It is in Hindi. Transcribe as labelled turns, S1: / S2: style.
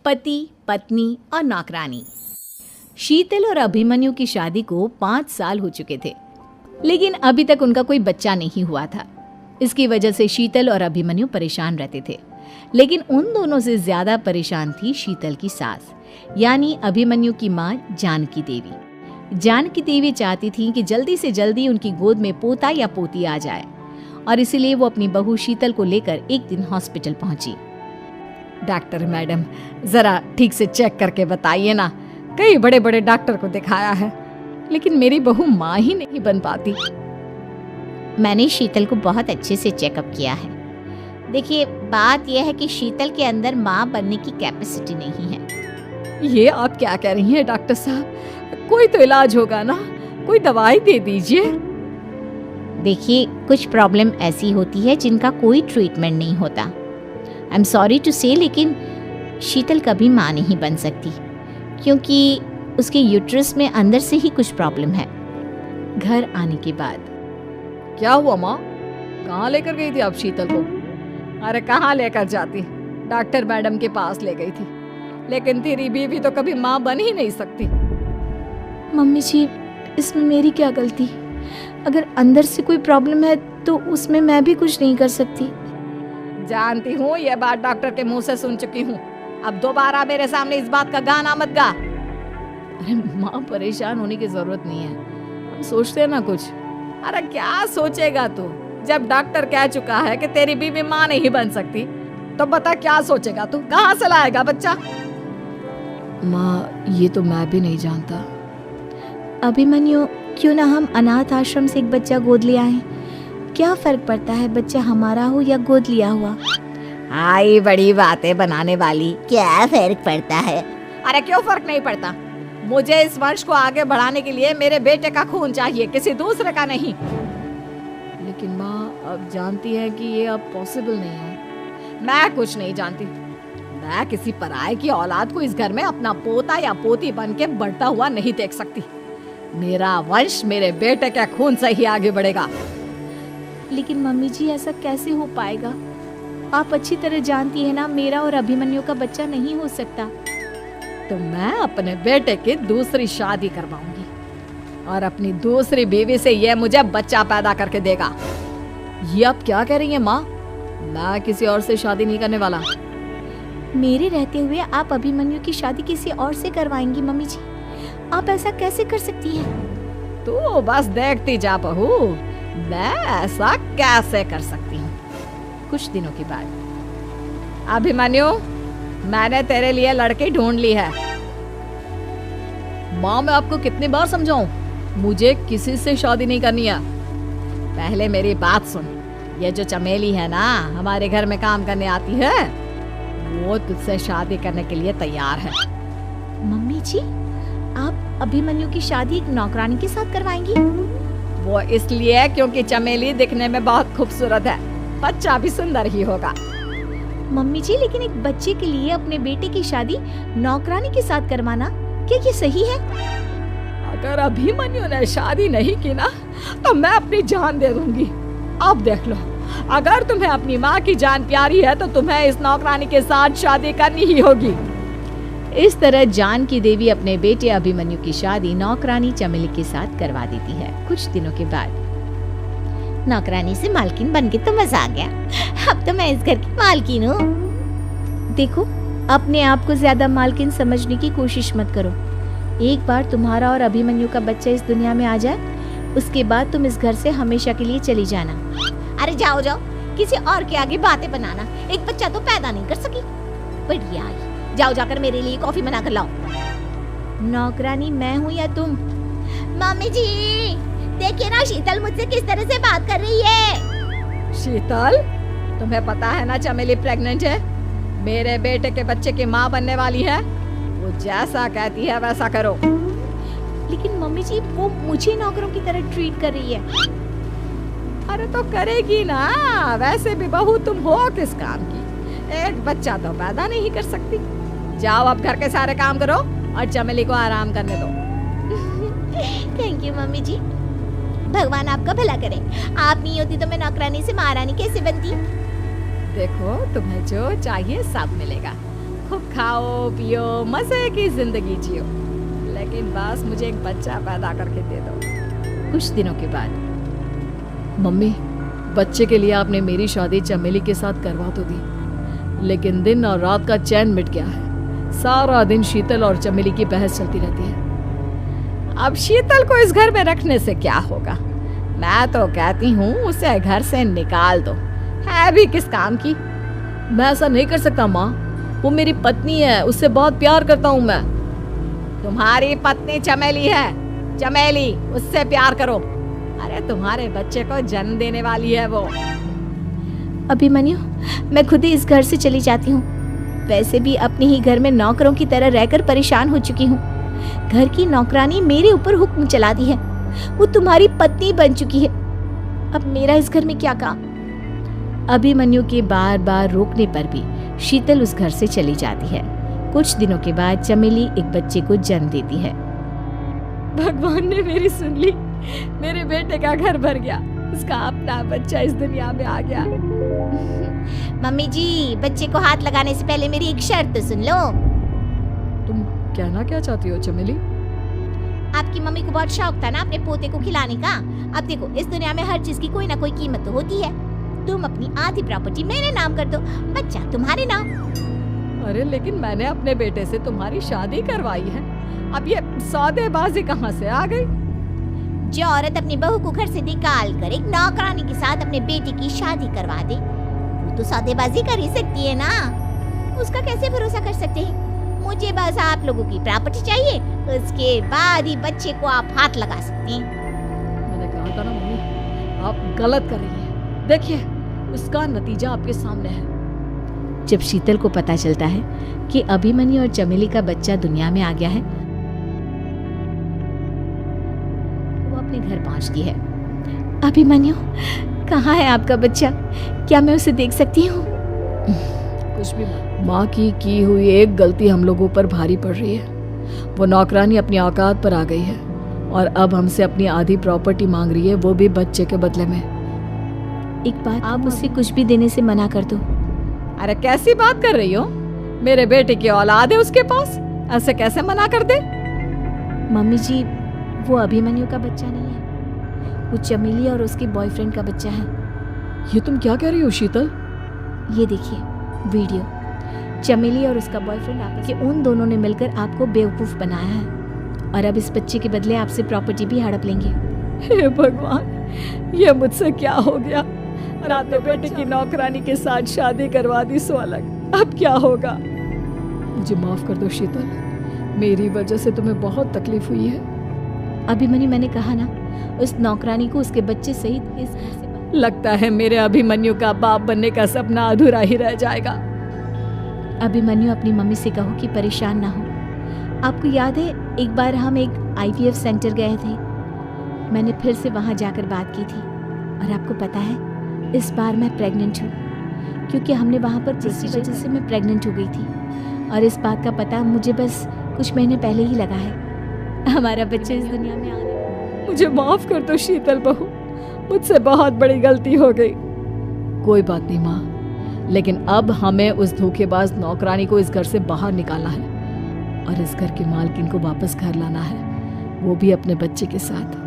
S1: पति, पत्नी और नौकरानी। शीतल और अभिमन्यु की शादी को 5 साल हो चुके थे, लेकिन अभी तक उनका कोई बच्चा नहीं हुआ था। इसकी वजह से शीतल और अभिमन्यु परेशान रहते थे, लेकिन उन दोनों से ज्यादा परेशान थी शीतल की सास, यानी अभिमन्यु की माँ जानकी देवी। जानकी देवी चाहती थी कि जल्दी से जल्दी उनकी गोद में पोता या पोती आ जाए, और इसीलिए वो अपनी बहू शीतल को लेकर एक दिन हॉस्पिटल पहुंची।
S2: डॉक्टर मैडम, जरा ठीक से चेक करके बताइए ना। कई बड़े बड़े डॉक्टर को दिखाया है, लेकिन मेरी बहू माँ ही नहीं बन पाती।
S3: मैंने शीतल को बहुत अच्छे से चेकअप किया है। देखिए, बात यह है कि शीतल के अंदर माँ बनने की कैपेसिटी नहीं है।
S2: ये आप क्या कह रही हैं डॉक्टर साहब? कोई तो इलाज होगा ना, कोई दवाई दे दीजिए।
S3: देखिए, कुछ प्रॉब्लम ऐसी होती है जिनका कोई ट्रीटमेंट नहीं होता। आई एम सॉरी टू से, लेकिन शीतल कभी माँ नहीं बन सकती, क्योंकि उसके यूट्रस में अंदर से ही कुछ प्रॉब्लम है।
S1: घर आने के बाद
S2: क्या हुआ माँ? कहाँ लेकर गई थी आप शीतल को? अरे कहाँ लेकर जाती, डॉक्टर मैडम के पास ले गई थी, लेकिन तेरी बीवी तो कभी माँ बन ही नहीं सकती।
S1: मम्मी जी, इसमें मेरी क्या गलती? अगर अंदर से कोई प्रॉब्लम है तो उसमें मैं भी कुछ नहीं कर सकती।
S2: जानती हूँ, ये बात डॉक्टर के मुंह से सुन चुकी हूँ। अब दोबारा मेरे सामने इस बात का गाना मत गा।
S1: अरे माँ, परेशान होने की जरूरत नहीं है, हम सोचते हैं ना कुछ।
S2: अरे क्या सोचेगा तू? जब डॉक्टर कह चुका है कि तेरी बीवी माँ नहीं बन सकती, तो बता क्या सोचेगा तू? कहाँ से लाएगा बच्चा?
S1: माँ, ये तो मैं भी नहीं जानता। अभिमन्यु, क्यों ना हम अनाथ आश्रम से एक बच्चा गोद ले आए? क्या फर्क पड़ता है बच्चा हमारा हो या गोद लिया हुआ?
S2: आई बड़ी बातें बनाने वाली।
S3: क्या फर्क पड़ता है?
S2: अरे क्यों फर्क नहीं पड़ता? मुझे इस वंश को आगे बढ़ाने के लिए मेरे बेटे का खून चाहिए, किसी दूसरे का नहीं।
S1: लेकिन माँ, आप जानती हैं कि ये अब पॉसिबल नहीं है।
S2: मैं कुछ नहीं जानती। मैं किसी पराये की औलाद को इस घर में अपना पोता या पोती बन के बढ़ता हुआ नहीं देख सकती। मेरा वंश मेरे बेटे के खून से ही आगे बढ़ेगा।
S1: लेकिन मम्मी जी, ऐसा कैसे हो पाएगा? आप अच्छी तरह जानती है ना, मेरा और अभिमन्यु का बच्चा नहीं हो सकता।
S2: तो मैं अपने बेटे की दूसरी शादी करवाऊंगी, और अपनी दूसरी बीवी से ये मुझे बच्चा पैदा करके देगा।
S1: ये आप क्या कह रही हैं माँ? मैं किसी और से शादी नहीं करने वाला। मेरे रहते हुए आप अभिमन्यु की शादी किसी और से करवाएंगी? मम्मी जी, आप ऐसा कैसे कर सकती हैं?
S2: तू बस देखती जा बहू, मैं ऐसा कैसे कर सकती हूँ।
S1: कुछ दिनों के बाद,
S2: अभिमन्यु, मैंने तेरे लिए लड़की ढूंढ ली है।
S1: माँ, मैं आपको कितनी बार समझाऊं? मुझे किसी से शादी नहीं करनी है।
S2: पहले मेरी बात सुन। ये जो चमेली है ना, हमारे घर में काम करने आती है, वो तुझसे शादी करने के लिए तैयार है।
S1: मम्मी जी, आप अभिमन्यु की शादी एक नौकरानी के साथ करवाएंगी?
S2: वो इसलिए क्योंकि चमेली दिखने में बहुत खूबसूरत है, बच्चा भी सुंदर ही होगा।
S1: मम्मी जी, लेकिन एक बच्चे के लिए अपने बेटे की शादी नौकरानी के साथ करवाना, क्या ये सही है?
S2: अगर अभिमन्यु ने शादी नहीं की ना, तो मैं अपनी जान दे दूंगी। अब देख लो, अगर तुम्हें अपनी माँ की जान प्यारी है तो तुम्हें इस नौकरानी के साथ शादी करनी ही होगी।
S1: इस तरह जानकी देवी अपने बेटे अभिमन्यु की शादी नौकरानी चमेली के साथ करवा देती है। कुछ दिनों के बाद,
S3: नौकरानी से मालकिन बन के तो मजा आ गया। अब तो मैं इस घर की मालकिन हूँ।
S1: देखो, अपने आप को ज्यादा मालकिन समझने की कोशिश मत करो। एक बार तुम्हारा और अभिमन्यु का बच्चा इस दुनिया में आ जाए, उसके बाद तुम इस घर से हमेशा के लिए चली जाना।
S3: अरे जाओ जाओ, किसी और के आगे बातें बनाना। एक बच्चा तो पैदा नहीं कर सकी। बढ़िया आई, जाओ जाकर मेरे लिए कॉफी बना कर लाओ।
S1: नौकरानी मैं हूँ या तुम?
S3: मम्मी जी, देखिए ना शीतल मुझसे किस तरह से बात कर रही है।
S2: शीतल, तुम्हें पता है ना चमेली प्रेग्नेंट है, मेरे बेटे के बच्चे की माँ बनने वाली है। वो जैसा कहती है वैसा करो।
S1: लेकिन मम्मी जी, वो मुझे नौकरों की तरह ट्रीट कर रही है।
S2: अरे तो करेगी ना, वैसे भी बहू तुम हो किस काम की? एक बच्चा तो पैदा नहीं कर सकती। जाओ अब घर के सारे काम करो और चमेली को आराम करने दो।
S3: थैंक यू मम्मी जी, भगवान आपका भला करे। आप नहीं होती तो मैं नौकरानी से महारानी कैसे बनती।
S2: देखो, तुम्हें जो चाहिए सब मिलेगा। खूब खाओ पियो, मजे की जिंदगी जियो, लेकिन बस मुझे एक बच्चा पैदा करके दे दो।
S1: कुछ दिनों के बाद, मम्मी, बच्चे के लिए आपने मेरी शादी चमेली के साथ करवा तो दी, लेकिन दिन और रात का चैन मिट गया है। सारा दिन शीतल और चमेली की बहस चलती रहती है।
S2: अब शीतल को इस घर में रखने से क्या होगा? मैं तो कहती हूँ उसे घर से निकाल दो, है भी किस काम की।
S1: मैं ऐसा नहीं कर सकता माँ, वो मेरी पत्नी है, उससे बहुत प्यार करता हूँ मैं।
S2: तुम्हारी पत्नी चमेली है, चमेली, उससे प्यार करो। अरे तुम्हारे बच्चे को जन्म देने वाली है वो।
S3: अभिमन्यु, मैं खुद ही इस घर से चली जाती हूँ। वैसे भी अपने ही घर में नौकरों की तरह रहकर परेशान हो चुकी हूँ। घर की नौकरानी मेरे ऊपर हुक्म चलाती है, वो तुम्हारी पत्नी बन चुकी है। अब मेरा इस घर में क्या काम? अभिमन्यु के बार बार रोकने पर भी शीतल उस घर से चली जाती है। कुछ दिनों के बाद चमेली एक बच्चे को जन्म देती है।
S2: भगवान ने मेरी सुन ली, मेरे बेटे का घर भर गया, उसका अपना बच्चा इस दुनिया में आ गया।
S3: मम्मी जी, बच्चे को हाथ लगाने से पहले मेरी एक शर्त तो सुन लो।
S1: तुम कहना क्या चाहती हो चमेली?
S3: आपकी मम्मी को बहुत शौक था ना अपने पोते को खिलाने का। अब देखो, इस दुनिया में हर चीज की कोई ना कोई कीमत तो होती है। तुम अपनी आधी प्रॉपर्टी मेरे नाम कर दो, बच्चा तुम्हारे नाम।
S2: अरे लेकिन मैंने अपने बेटे से तुम्हारी शादी करवाई है, अब ये सौदेबाजी कहाँ से आ गई?
S3: जो औरत अपनी बहू को घर से निकाल कर एक नौकरानी के साथ अपने बेटे की शादी करवा दे, वो तो सौदेबाजी कर ही सकती है ना। उसका कैसे भरोसा कर सकते हैं? मुझे बस आप लोगों की प्रॉपर्टी चाहिए, उसके बाद ही बच्चे को आप हाथ लगा सकते हैं।
S1: मैंने कहा था ना मम्मी, आप गलत कर रही हैं। देखिए, उसका नतीजा आपके सामने है। जब शीतल को पता चलता है कि अभिमन्यु और चमेली का बच्चा दुनिया में आ गया है, वो अपने घर पहुंचती है।
S3: अभिमन्यु, कहाँ है आपका बच्चा? क्या मैं उसे देख सकती हूँ?
S1: कुछ भी माँ की हुई एक गलती हम लोगों पर भारी पड़ रही है। वो नौकरानी अपनी औकात पर आ गई है और अब हमसे अपनी आधी प्रॉपर्टी मांग रही है, वो भी बच्चे के बदले में।
S3: एक बात, आप उसे कुछ भी देने से मना कर दो।
S2: अरे कैसी बात कर रही हो? मेरे बेटे की औलाद है उसके पास, ऐसे कैसे मना कर दे?
S3: मम्मी जी, वो अभिमन्यु का बच्चा नहीं है, वो चमेली और उसके बॉयफ्रेंड का बच्चा है।
S1: ये तुम क्या कह रही हो शीतल?
S3: ये देखिए वीडियो, चमेली और उसका बॉयफ्रेंड आपस के उन दोनों ने मिलकर आपको बेवकूफ बनाया है और अब इस बच्चे के बदले आपसे प्रॉपर्टी भी हड़प लेंगे।
S2: हे भगवान, ये मुझसे क्या हो गया? रात में बेटे की नौकरानी के साथ शादी करवा दी सो अलग, अब क्या होगा?
S1: मुझे माफ कर दो शीतल, मेरी वजह से तुम्हें बहुत तकलीफ हुई है।
S3: अभिमन्यु, मैंने कहा ना, उस नौकरानी को उसके बच्चे सहित इस घर से
S2: लगता है मेरे अभिमन्यु का बाप बनने का सपना अधूरा ही रह जाएगा।
S3: अभिमन्यु, अपनी मम्मी से कहो कि परेशान ना हो। आपको याद है, एक बार हम एक IVF सेंटर गए थे, मैंने फिर से वहां जाकर बात की थी और आपको पता है, इस बार मैं प्रेग्नेंट हूँ, क्योंकि हमने वहाँ पर जिस वजह से मैं प्रेग्नेंट हो गई थी और इस बात का पता मुझे बस कुछ महीने पहले ही लगा है। हमारा बच्चा इस दुनिया में आने।
S2: मुझे माफ कर दो शीतल बहू, मुझसे बहुत बड़ी गलती हो गई।
S1: कोई बात नहीं माँ, लेकिन अब हमें उस धोखेबाज नौकरानी को इस घर से बाहर निकालना है और इस घर की मालकिन को वापस घर लाना है, वो भी अपने बच्चे के साथ।